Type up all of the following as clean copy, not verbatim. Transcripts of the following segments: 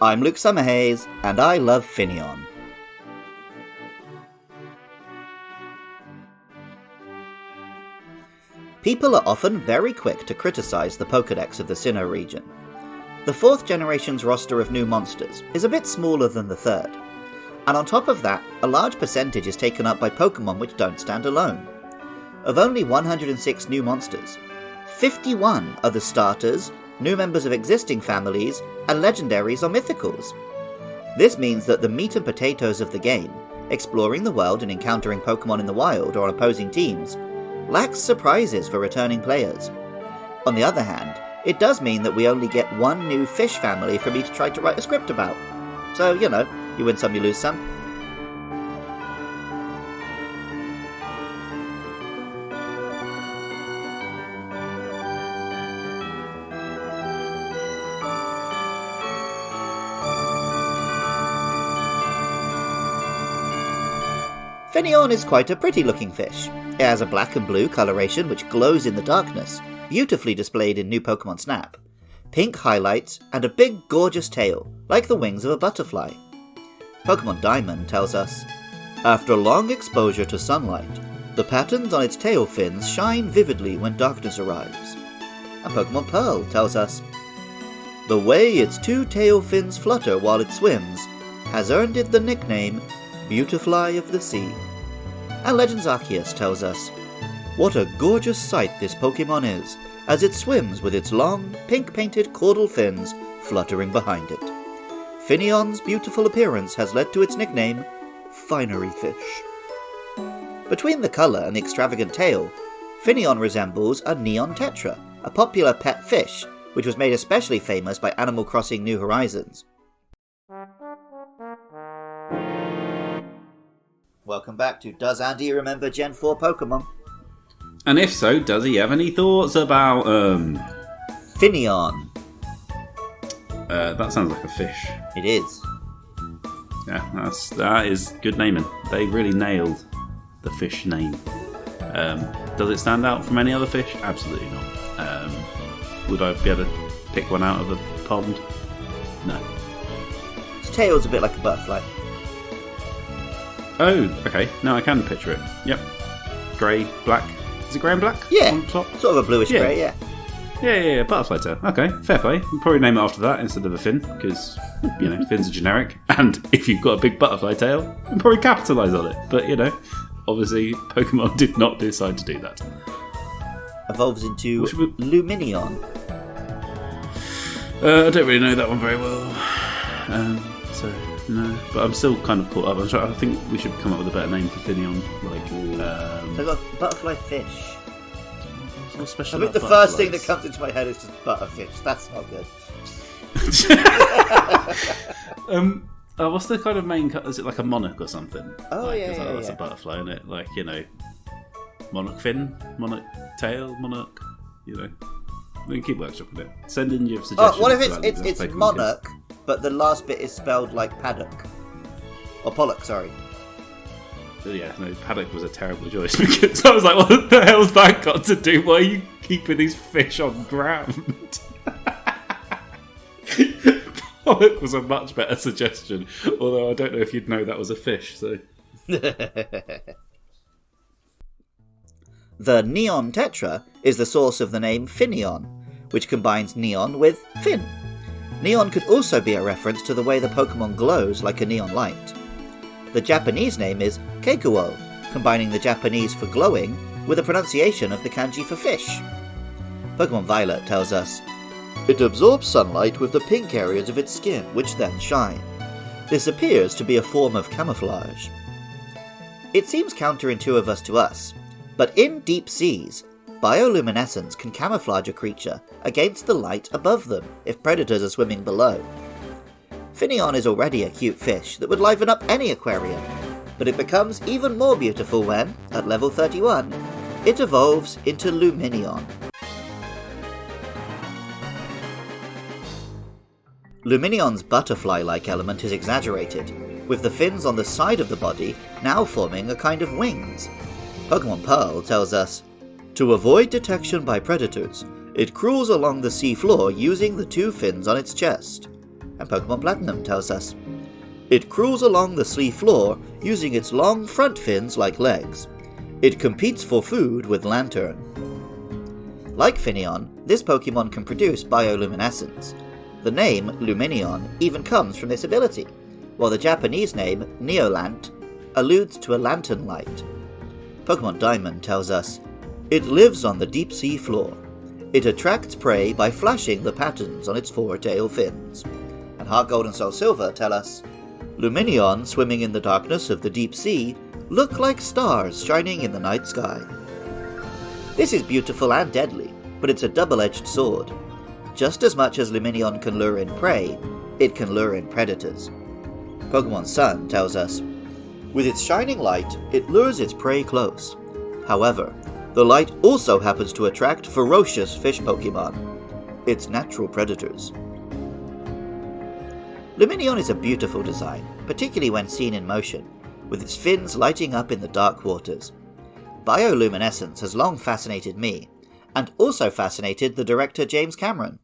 I'm Luke Summerhays, and I love Finneon. People are often very quick to criticise the Pokédex of the Sinnoh region. The 4th generation's roster of new monsters is a bit smaller than the 3rd, and on top of that, a large percentage is taken up by Pokémon which don't stand alone. Of only 106 new monsters, 51 are the starters, new members of existing families, and legendaries or mythicals. This means that the meat and potatoes of the game, exploring the world and encountering Pokémon in the wild or on opposing teams, lacks surprises for returning players. On the other hand, it does mean that we only get one new fish family for me to try to write a script about. So, you know, you win some, you lose some. Finneon is quite a pretty looking fish. It has a black and blue coloration which glows in the darkness, beautifully displayed in New Pokemon Snap, pink highlights, and a big gorgeous tail, like the wings of a butterfly. Pokemon Diamond tells us, after long exposure to sunlight, the patterns on its tail fins shine vividly when darkness arrives. And Pokemon Pearl tells us, the way its 2 tail fins flutter while it swims has earned it the nickname Beautifly of the Sea. And Legends Arceus tells us, what a gorgeous sight this Pokemon is, as it swims with its long, pink-painted caudal fins fluttering behind it. Finneon's beautiful appearance has led to its nickname, Finery Fish. Between the colour and the extravagant tail, Finneon resembles a neon tetra, a popular pet fish, which was made especially famous by Animal Crossing New Horizons. Welcome back to Does Andy Remember Gen 4 Pokemon? And if so, does he have any thoughts about, Finneon. That sounds like a fish. It is. Yeah, that is good naming. They really nailed the fish name. Does it stand out from any other fish? Absolutely not. Would I be able to pick one out of the pond? No. Its tail's a bit like a butterfly. Oh, okay. No, I can picture it. Yep. Grey, black. Is it grey and black? Yeah. On top? Sort of a bluish grey, yeah. Yeah, butterfly tail. Okay, fair play. We'll probably name it after that instead of a fin, because, fins are generic. And if you've got a big butterfly tail, you can probably capitalise on it. But, obviously, Pokemon did not decide to do that. Evolves into Lumineon. I don't really know that one very well. No, but I'm still kind of caught up. I think we should come up with a better name for Finneon. So I've got butterfly fish. What's special I think about the first thing butterflies? that comes into my head is just butterfish. That's not good. What's the kind of main? Is it like a monarch or something? Oh, yeah, that's a butterfly, isn't it? Like monarch fin, monarch tail, monarch. We can keep workshopping it. Send in your suggestions. Oh, what if it's monarch, but the last bit is spelled like paddock or pollock? Sorry. Yeah, no, paddock was a terrible choice because I was like, what the hell's that got to do? Why are you keeping these fish on ground? Pollock was a much better suggestion, although I don't know if you'd know that was a fish, so... The Neon Tetra is the source of the name Finneon, which combines neon with fin. Neon could also be a reference to the way the Pokemon glows like a neon light. The Japanese name is Keikuo, combining the Japanese for glowing with a pronunciation of the kanji for fish. Pokemon Violet tells us, it absorbs sunlight with the pink areas of its skin, which then shine. This appears to be a form of camouflage. It seems counterintuitive to us, but in deep seas, bioluminescence can camouflage a creature against the light above them if predators are swimming below. Finneon is already a cute fish that would liven up any aquarium, but it becomes even more beautiful when, at level 31, it evolves into Lumineon. Lumineon's butterfly-like element is exaggerated, with the fins on the side of the body now forming a kind of wings. Pokemon Pearl tells us, to avoid detection by predators, it crawls along the sea floor using the 2 fins on its chest. And Pokemon Platinum tells us, it crawls along the sea floor using its long front fins like legs. It competes for food with Lantern. Like Finneon, this Pokemon can produce bioluminescence. The name Lumineon even comes from this ability, while the Japanese name Neolant alludes to a lantern light. Pokemon Diamond tells us, it lives on the deep sea floor. It attracts prey by flashing the patterns on its four tail fins. And Heart Gold and Soul Silver tell us, Lumineon swimming in the darkness of the deep sea look like stars shining in the night sky. This is beautiful and deadly, but it's a double-edged sword. Just as much as Lumineon can lure in prey, it can lure in predators. Pokemon Sun tells us, with its shining light, it lures its prey close. However, the light also happens to attract ferocious fish Pokemon, its natural predators. Lumineon is a beautiful design, particularly when seen in motion, with its fins lighting up in the dark waters. Bioluminescence has long fascinated me, and also fascinated the director James Cameron.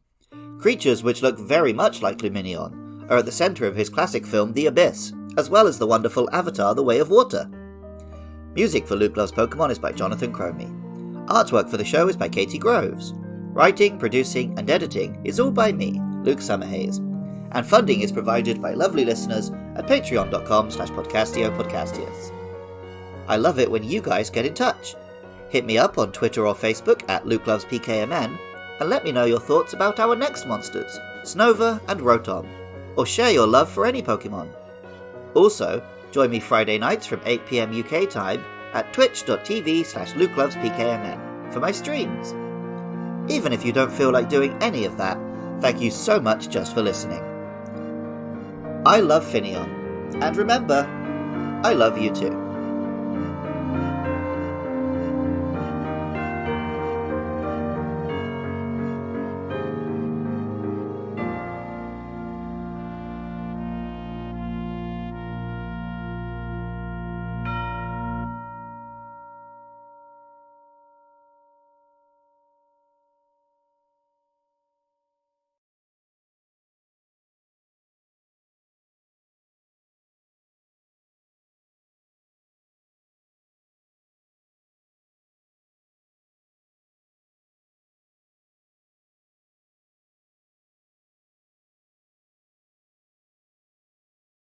Creatures which look very much like Lumineon are at the centre of his classic film The Abyss, as well as the wonderful Avatar The Way of Water. Music for Luke Loves Pokemon is by Jonathan Cromie. Artwork for the show is by Katie Groves. Writing, producing, and editing is all by me, Luke Summerhays. And funding is provided by lovely listeners at patreon.com/podcastiopodcastius. I love it when you guys get in touch. Hit me up on Twitter or Facebook at LukeLovesPKMN and let me know your thoughts about our next monsters, Snova and Rotom, or share your love for any Pokemon. Also, join me Friday nights from 8 PM UK time at twitch.tv/LukeLovesPKMN for my streams. Even if you don't feel like doing any of that, thank you so much just for listening. I love Finneon, and remember, I love you too.